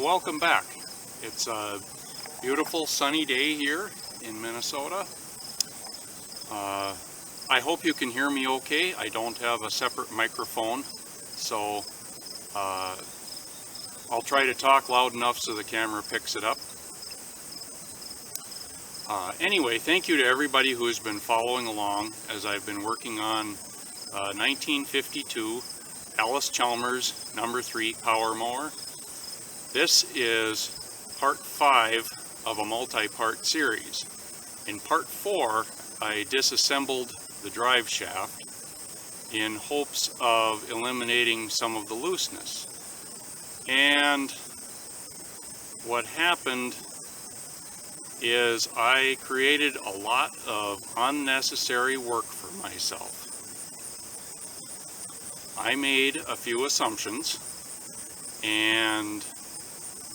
welcome back. It's a beautiful sunny day here in Minnesota. I hope you can hear me okay. I don't have a separate microphone, so I'll try to talk loud enough so the camera picks it up. Anyway, thank you to everybody who has been following along as I've been working on 1952 Allis Chalmers No. 3 Power Mower. This is part 5 of a multi-part series. In part 4, I disassembled the drive shaft in hopes of eliminating some of the looseness. And what happened is I created a lot of unnecessary work for myself. I made a few assumptions, and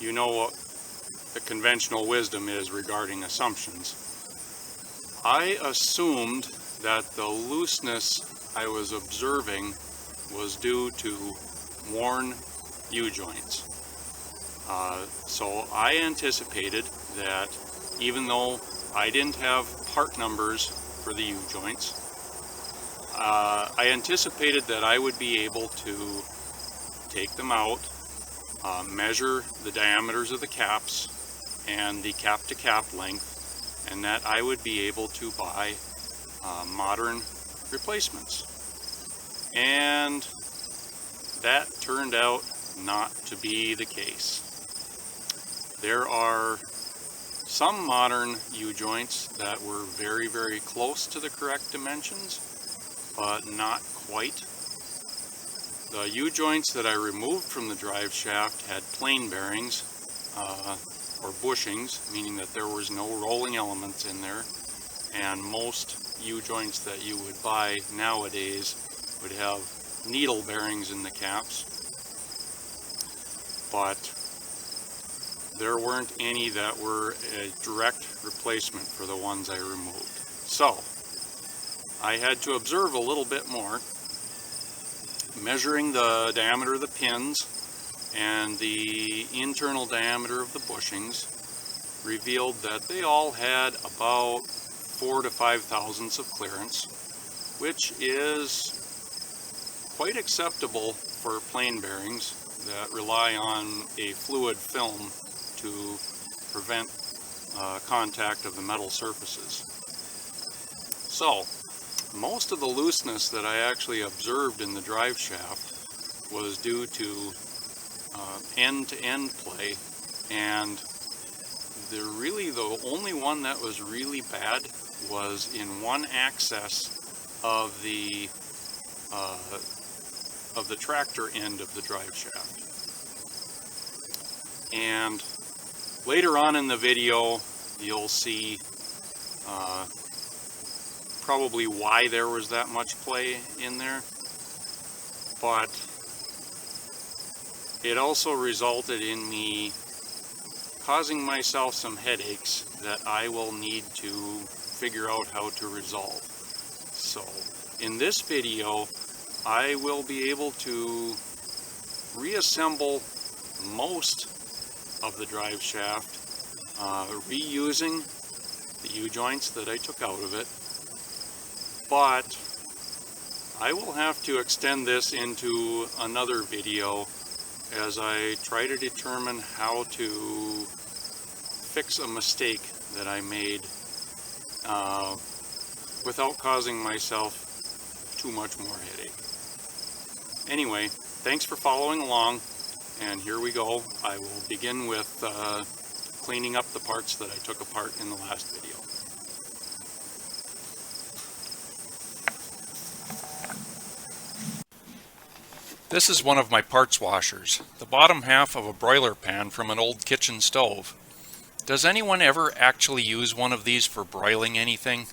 you know what the conventional wisdom is regarding assumptions. I assumed that the looseness I was observing was due to worn U-joints. So I anticipated that even though I didn't have part numbers for the U-joints, I anticipated that I would be able to take them out, measure the diameters of the caps and the cap-to-cap length, and that I would be able to buy modern replacements. And that turned out not to be the case. There are some modern U-joints that were very, very close to the correct dimensions, but not quite. The U-joints that I removed from the drive shaft had plain bearings, or bushings, meaning that there was no rolling elements in there, and most U-joints that you would buy nowadays would have needle bearings in the caps, but there weren't any that were a direct replacement for the ones I removed. So I had to observe a little bit more. Measuring the diameter of the pins and the internal diameter of the bushings revealed that they all had about 4 to 5 thousandths of clearance, which is quite acceptable for plain bearings that rely on a fluid film to prevent contact of the metal surfaces. So most of the looseness that I actually observed in the drive shaft was due to end-to-end play, and the only one that was really bad was in one axis of the tractor end of the drive shaft. And later on in the video you'll see probably why there was that much play in there, but it also resulted in me causing myself some headaches that I will need to figure out how to resolve. So in this video I will be able to reassemble most of the drive shaft, reusing the U-joints that I took out of it, but I will have to extend this into another video as I try to determine how to fix a mistake that I made without causing myself too much more headache. Anyway, thanks for following along, and here we go. I will begin with cleaning up the parts that I took apart in the last video. This is one of my parts washers, the bottom half of a broiler pan from an old kitchen stove. Does anyone ever actually use one of these for broiling anything?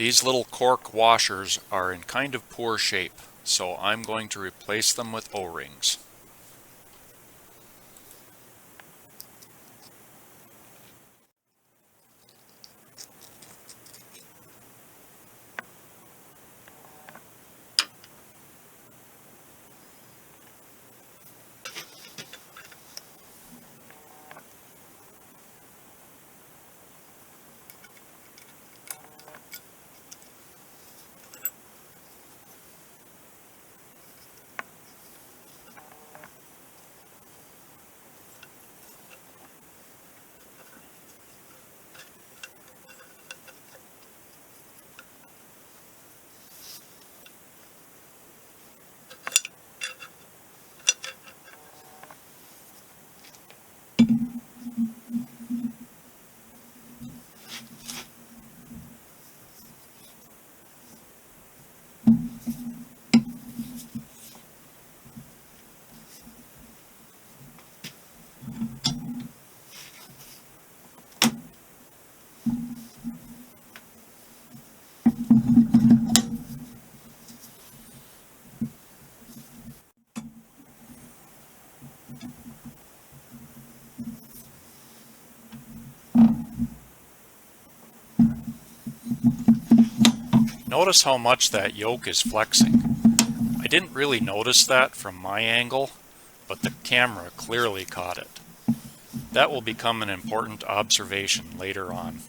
These little cork washers are in kind of poor shape, so I'm going to replace them with O-rings. Notice how much that yoke is flexing. I didn't really notice that from my angle, but the camera clearly caught it. That will become an important observation later on.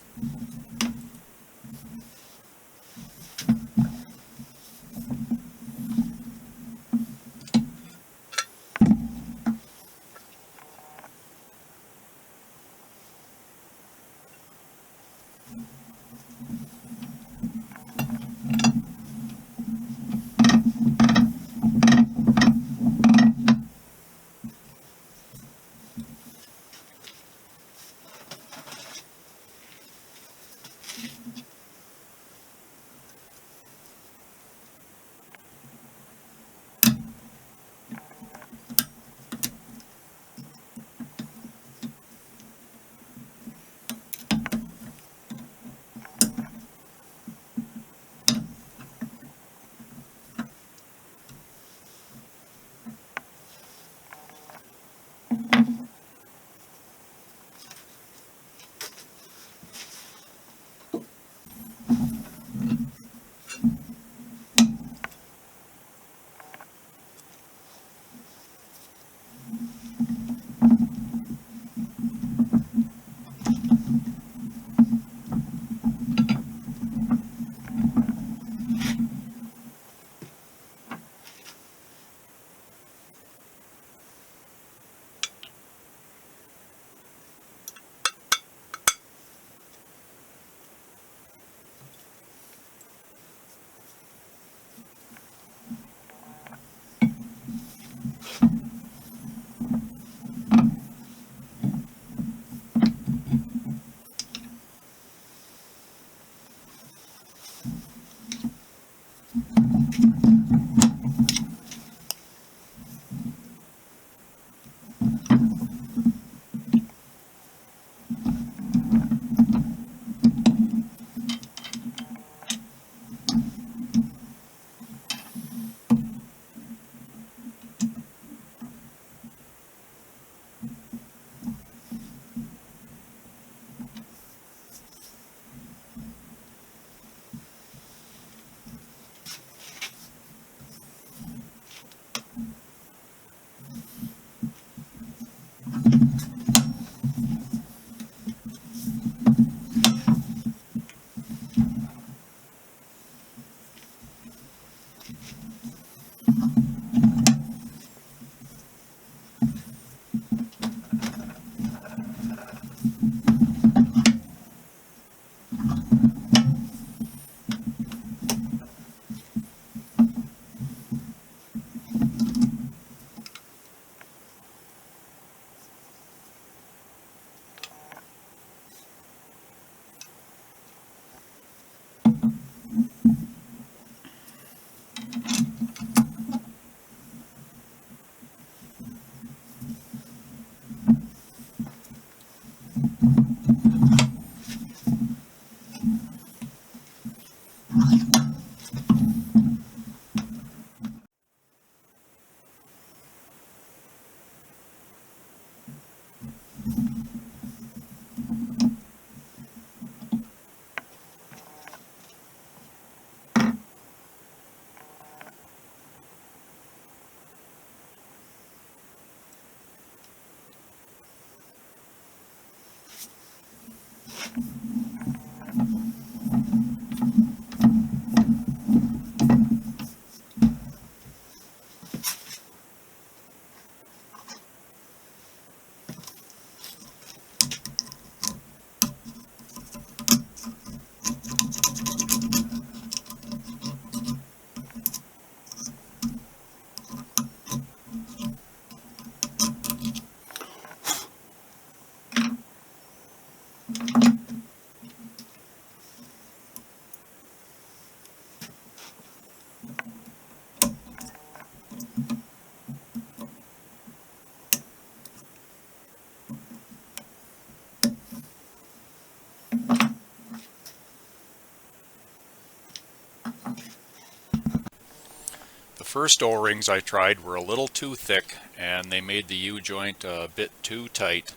The first O-rings I tried were a little too thick and they made the U-joint a bit too tight,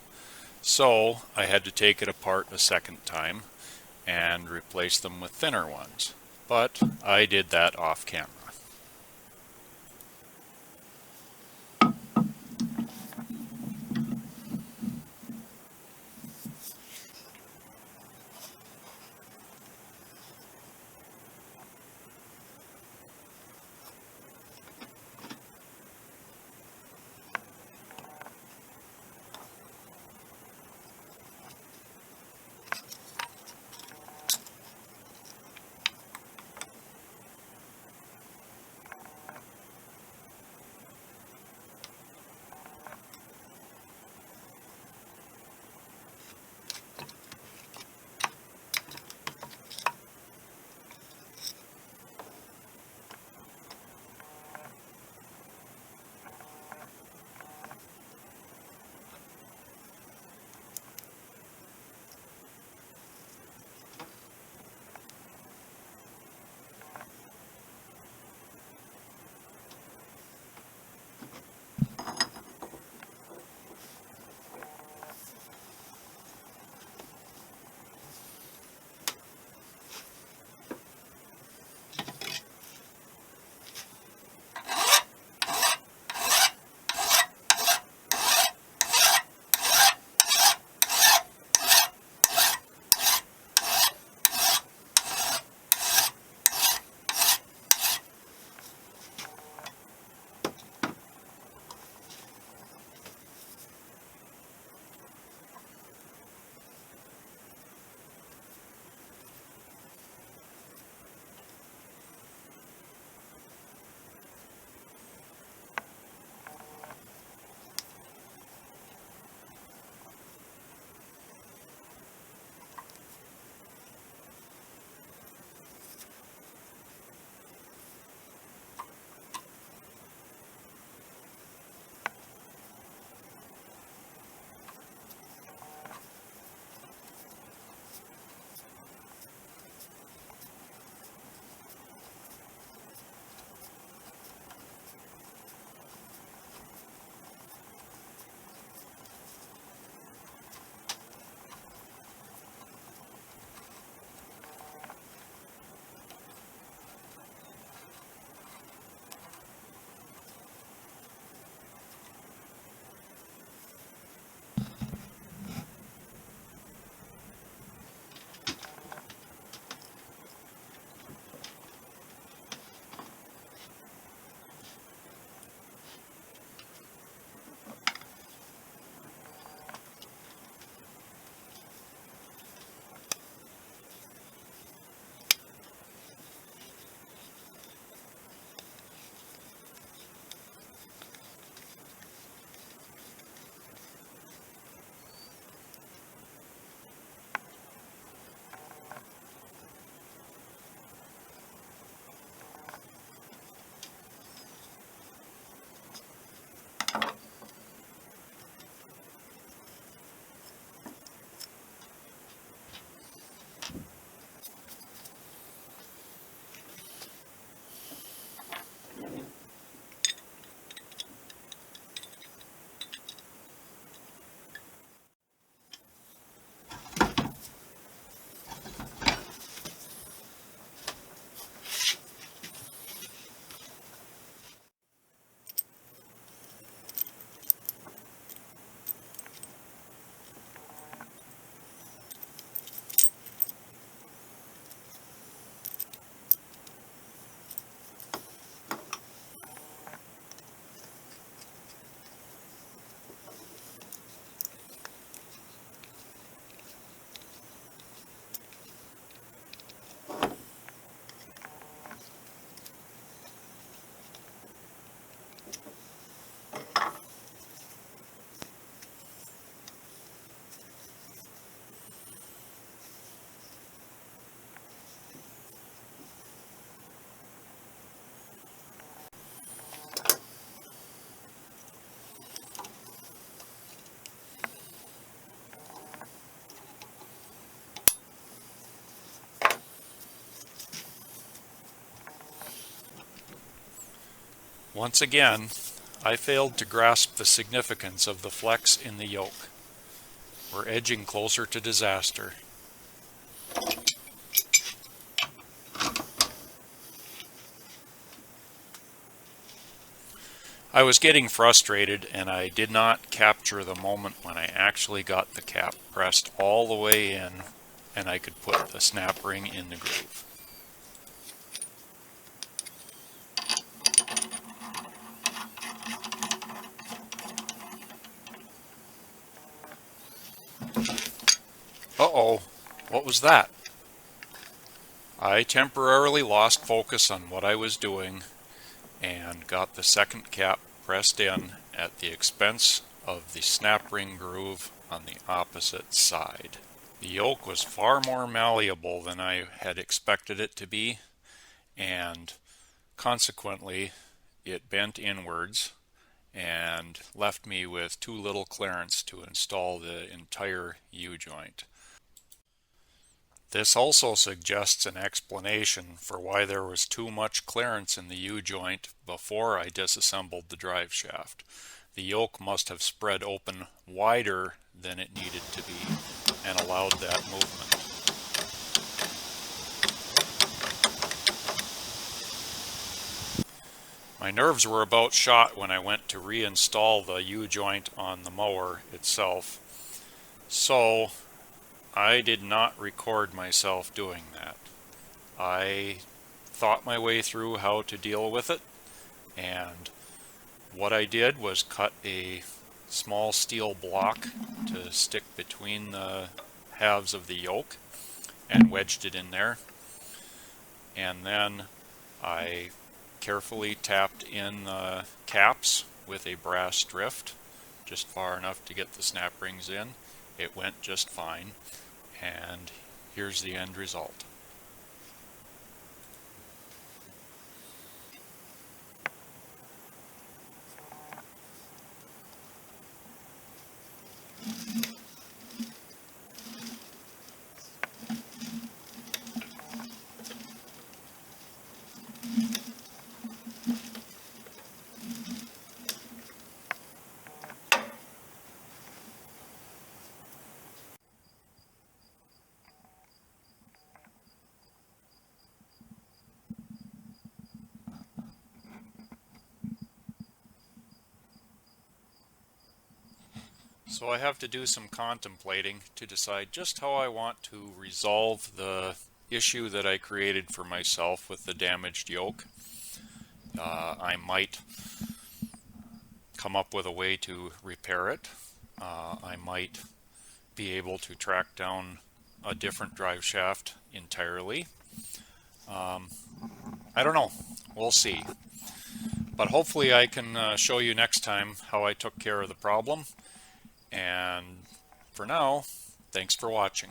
so I had to take it apart a second time and replace them with thinner ones, but I did that off camera. Once again, I failed to grasp the significance of the flex in the yoke. We're edging closer to disaster. I was getting frustrated and I did not capture the moment when I actually got the cap pressed all the way in and I could put the snap ring in the groove. Uh-oh, what was that? I temporarily lost focus on what I was doing and got the second cap pressed in at the expense of the snap ring groove on the opposite side. The yoke was far more malleable than I had expected it to be, and consequently it bent inwards and left me with too little clearance to install the entire U-joint. This also suggests an explanation for why there was too much clearance in the U-joint before I disassembled the drive shaft. The yoke must have spread open wider than it needed to be and allowed that movement. My nerves were about shot when I went to reinstall the U-joint on the mower itself, so I did not record myself doing that. I thought my way through how to deal with it, and what I did was cut a small steel block to stick between the halves of the yoke and wedged it in there, and then I carefully tapped in the caps with a brass drift just far enough to get the snap rings in. It went just fine, and here's the end result. So I have to do some contemplating to decide just how I want to resolve the issue that I created for myself with the damaged yoke. I might come up with a way to repair it. I might be able to track down a different drive shaft entirely. I don't know. We'll see. But hopefully I can show you next time how I took care of the problem. And for now, thanks for watching.